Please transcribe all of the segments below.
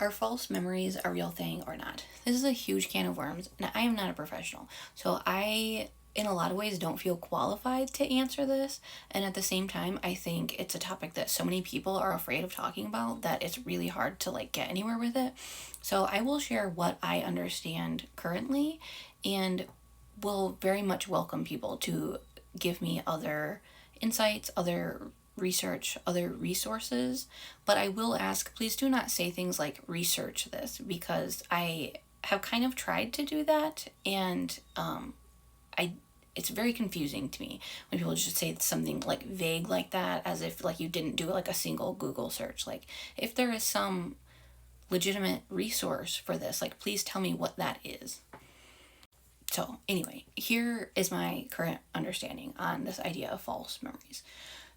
Are false memories a real thing or not? This is a huge can of worms, and I am not a professional. So I, in a lot of ways, don't feel qualified to answer this. And at the same time, I think it's a topic that so many people are afraid of talking about that it's really hard to get anywhere with it. So I will share what I understand currently and will very much welcome people to give me other insights, other research, other resources. But I will ask, please do not say things like research this, because I have kind of tried to do that, and I it's very confusing to me when people just say something vague like that, as if you didn't do a single Google search. If there is some legitimate resource for this, please tell me what that is. So anyway, here is my current understanding on this idea of false memories.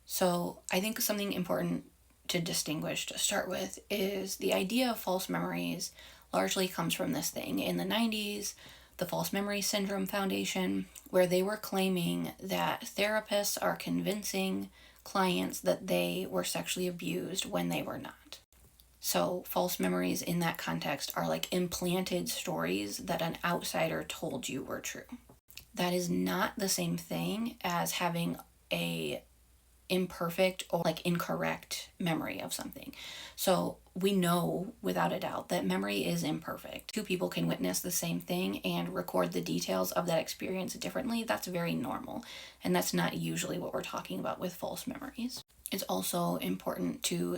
So I think something important to distinguish to start with is the idea of false memories largely comes from this thing in the 90s, the False Memory Syndrome Foundation, where they were claiming that therapists are convincing clients that they were sexually abused when they were not. So false memories in that context are implanted stories that an outsider told you were true. That is not the same thing as having a imperfect or incorrect memory of something. So we know without a doubt that memory is imperfect. Two people can witness the same thing and record the details of that experience differently. That's very normal, and that's not usually what we're talking about with false memories. It's also important to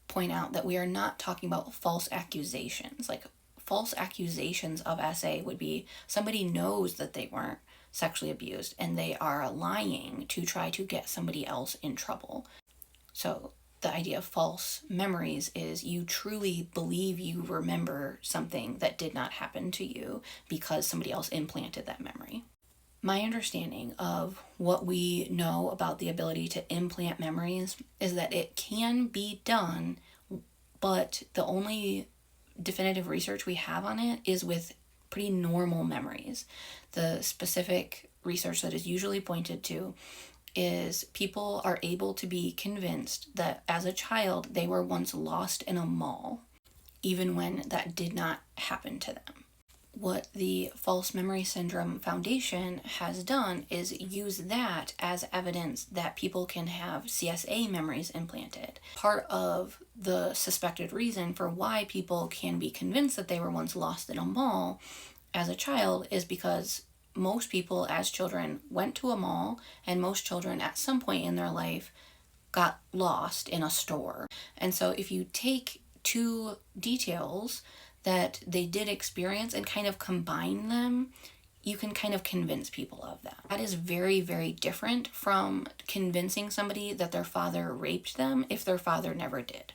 point out that we are not talking about false accusations. False accusations of SA would be somebody knows that they weren't sexually abused and they are lying to try to get somebody else in trouble. So the idea of false memories is you truly believe you remember something that did not happen to you because somebody else implanted that memory. My understanding of what we know about the ability to implant memories is that it can be done, but the only definitive research we have on it is with pretty normal memories. The specific research that is usually pointed to is people are able to be convinced that as a child they were once lost in a mall, even when that did not happen to them. What the False Memory Syndrome Foundation has done is use that as evidence that people can have CSA memories implanted. Part of the suspected reason for why people can be convinced that they were once lost in a mall as a child is because most people as children went to a mall, and most children at some point in their life got lost in a store. And so if you take two details that they did experience and kind of combine them, you can kind of convince people of that. That is very, very different from convincing somebody that their father raped them if their father never did.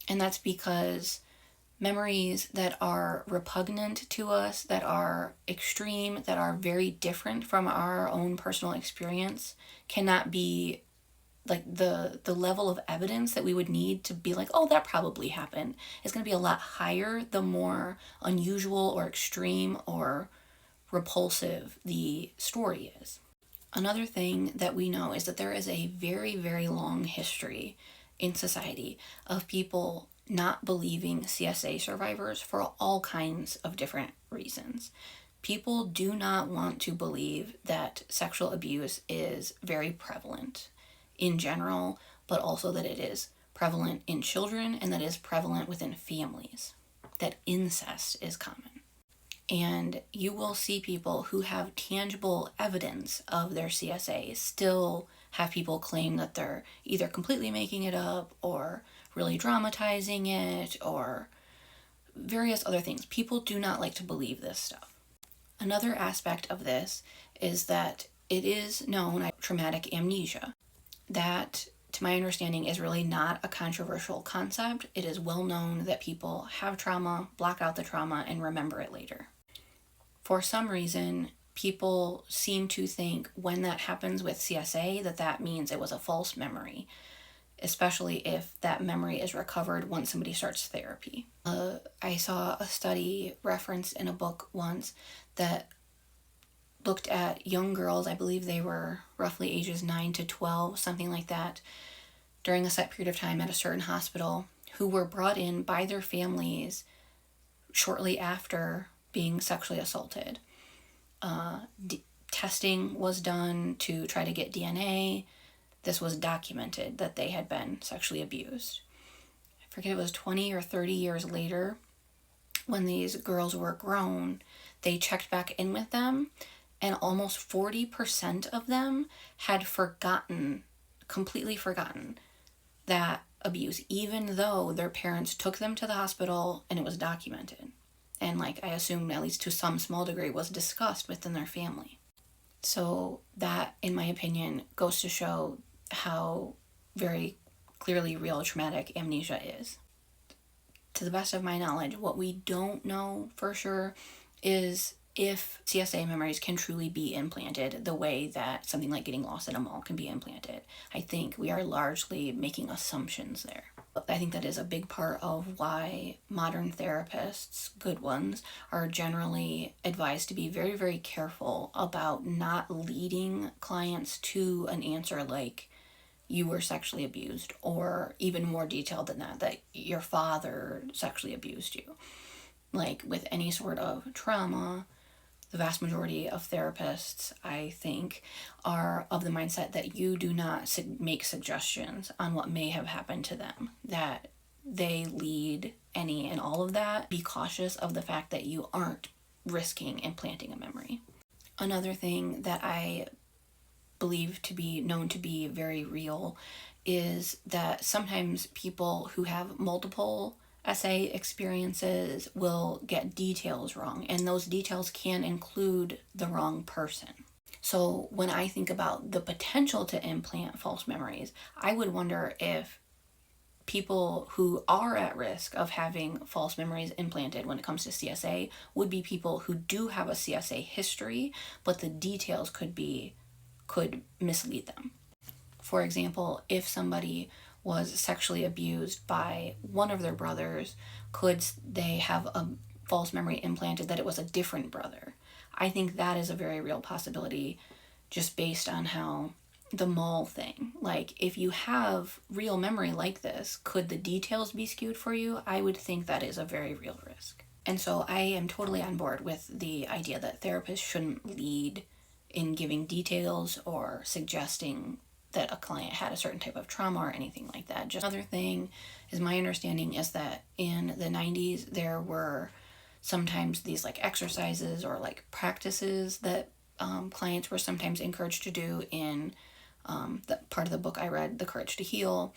And that's because memories that are repugnant to us, that are extreme, that are very different from our own personal experience, cannot be the level of evidence that we would need to be oh, that probably happened, is going to be a lot higher the more unusual or extreme or repulsive the story is. Another thing that we know is that there is a very, very long history in society of people not believing CSA survivors for all kinds of different reasons. People do not want to believe that sexual abuse is very prevalent in general, but also that it is prevalent in children and that it is prevalent within families, that incest is common. And you will see people who have tangible evidence of their CSA still have people claim that they're either completely making it up or really dramatizing it or various other things. People do not like to believe this stuff. Another aspect of this is that it is known as traumatic amnesia. That, to my understanding, is really not a controversial concept. It is well known that people have trauma, block out the trauma, and remember it later. For some reason, people seem to think when that happens with CSA that means it was a false memory, especially if that memory is recovered once somebody starts therapy. I saw a study referenced in a book once that looked at young girls, I believe they were roughly ages 9 to 12, something like that, during a set period of time at a certain hospital, who were brought in by their families shortly after being sexually assaulted. Testing was done to try to get DNA. This was documented that they had been sexually abused. I forget, it was 20 or 30 years later, when these girls were grown, they checked back in with them, and almost 40% of them had completely forgotten that abuse, even though their parents took them to the hospital and it was documented. And I assume at least to some small degree was discussed within their family. So that, in my opinion, goes to show how very clearly real traumatic amnesia is. To the best of my knowledge, what we don't know for sure is if CSA memories can truly be implanted the way that something like getting lost at a mall can be implanted. I think we are largely making assumptions there. I think that is a big part of why modern therapists, good ones, are generally advised to be very, very careful about not leading clients to an answer like, you were sexually abused, or even more detailed than that your father sexually abused you. With any sort of trauma, the vast majority of therapists, I think, are of the mindset that you do not make suggestions on what may have happened to them, that they lead any and all of that. Be cautious of the fact that you aren't risking implanting a memory. Another thing that I believe to be known to be very real is that sometimes people who have multiple SA experiences will get details wrong, and those details can include the wrong person. So when I think about the potential to implant false memories, I would wonder if people who are at risk of having false memories implanted when it comes to CSA would be people who do have a CSA history, but the details could mislead them. For example, if somebody was sexually abused by one of their brothers, could they have a false memory implanted that it was a different brother? I think that is a very real possibility, just based on how the mall thing, if you have real memory like this, could the details be skewed for you? I would think that is a very real risk. And so I am totally on board with the idea that therapists shouldn't lead in giving details or suggesting that a client had a certain type of trauma or anything like that. Just another thing is, my understanding is that in the 90s there were sometimes these exercises or practices that clients were sometimes encouraged to do in the part of the book I read, The Courage to Heal,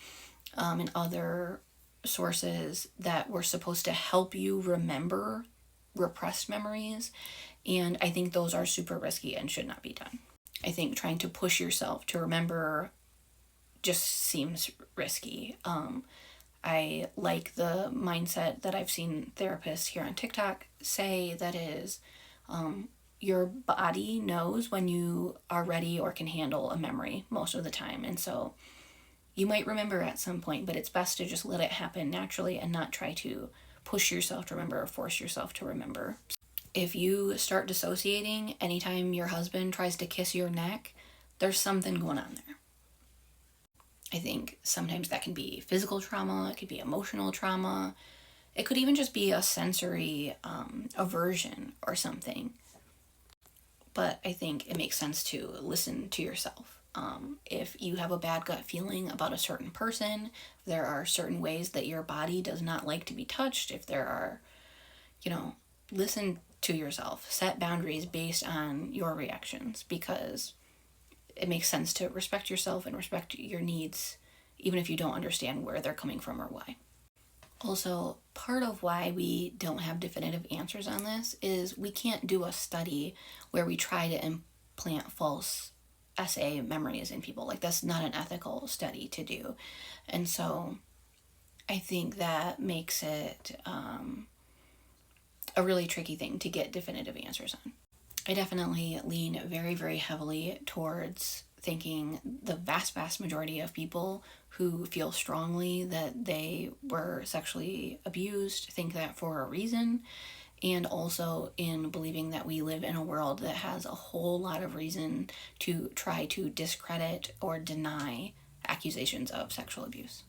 and other sources that were supposed to help you remember repressed memories. And I think those are super risky and should not be done. I think trying to push yourself to remember just seems risky. I like the mindset that I've seen therapists here on TikTok say, that is, your body knows when you are ready or can handle a memory most of the time. And so you might remember at some point, but it's best to just let it happen naturally and not try to push yourself to remember or force yourself to remember. If you start dissociating anytime your husband tries to kiss your neck, there's something going on there. I think sometimes that can be physical trauma, it could be emotional trauma, it could even just be a sensory aversion or something. But I think it makes sense to listen to yourself. If you have a bad gut feeling about a certain person, there are certain ways that your body does not like to be touched, if there are, listen to yourself, set boundaries based on your reactions, because it makes sense to respect yourself and respect your needs, even if you don't understand where they're coming from or why. Also, part of why we don't have definitive answers on this is we can't do a study where we try to implant false SA memories in people. That's not an ethical study to do. And so I think that makes it a really tricky thing to get definitive answers on. I definitely lean very, very heavily towards thinking the vast, vast majority of people who feel strongly that they were sexually abused think that for a reason, and also in believing that we live in a world that has a whole lot of reason to try to discredit or deny accusations of sexual abuse.